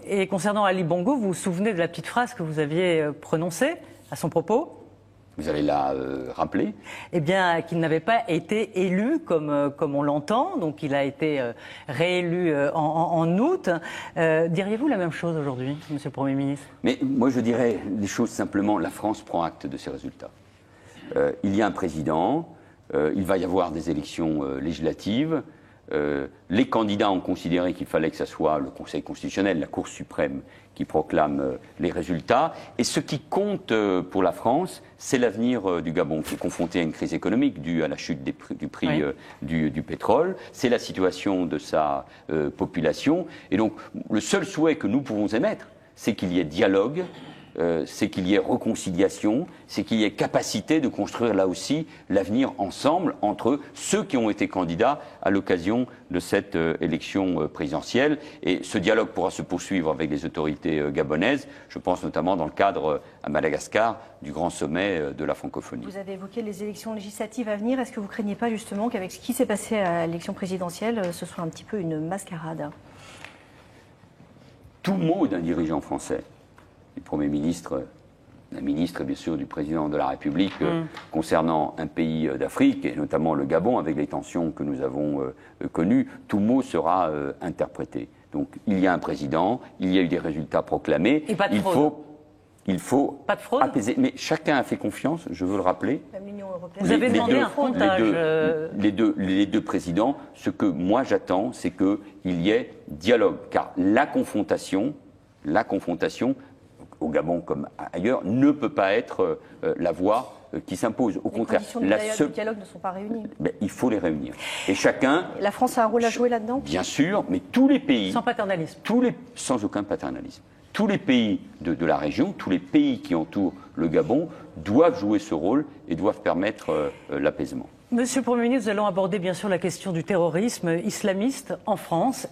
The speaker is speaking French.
Et concernant Ali Bongo, vous vous souvenez de la petite phrase que vous aviez prononcée à son propos? Vous allez la rappeler? Eh bien, qu'il n'avait pas été élu comme on l'entend, donc il a été réélu en août. Diriez-vous la même chose aujourd'hui, Monsieur le Premier ministre? Mais moi je dirais les choses simplement, la France prend acte de ces résultats. Il y a un président, il va y avoir des élections législatives. Les candidats ont considéré qu'il fallait que ce soit le Conseil constitutionnel, la Cour suprême, qui proclame les résultats. Et ce qui compte pour la France, c'est l'avenir du Gabon, qui est confronté à une crise économique due à la chute du prix du pétrole. C'est la situation de sa population. Et donc, le seul souhait que nous pouvons émettre, c'est qu'il y ait dialogue, c'est qu'il y ait réconciliation, c'est qu'il y ait capacité de construire là aussi l'avenir ensemble entre ceux qui ont été candidats à l'occasion de cette élection présidentielle. Et ce dialogue pourra se poursuivre avec les autorités gabonaises, je pense notamment dans le cadre à Madagascar du grand sommet de la francophonie. Vous avez évoqué les élections législatives à venir. Est-ce que vous ne craignez pas justement qu'avec ce qui s'est passé à l'élection présidentielle, ce soit un petit peu une mascarade? Tout mot d'un dirigeant français, du Premier ministre, d'un ministre et bien sûr du Président de la République concernant un pays d'Afrique, et notamment le Gabon, avec les tensions que nous avons connues, tout mot sera interprété. Donc il y a un président, il y a eu des résultats proclamés, et pas de fraude. Il faut pas de fraude. Apaiser. Mais chacun a fait confiance, je veux le rappeler. Même l'Union européenne. Vous avez demandé un comptage. Les deux présidents, ce que moi j'attends, c'est qu'il y ait dialogue, car la confrontation au Gabon comme ailleurs, ne peut pas être la voie qui s'impose. Au contraire, les conditions du dialogue ne sont pas réunies. Mais il faut les réunir. Et chacun... La France a un rôle à jouer là-dedans? Bien sûr, mais tous les pays... Sans paternalisme. Sans aucun paternalisme. Tous les pays de la région, tous les pays qui entourent le Gabon doivent jouer ce rôle et doivent permettre l'apaisement. Monsieur le Premier ministre, nous allons aborder bien sûr la question du terrorisme islamiste en France.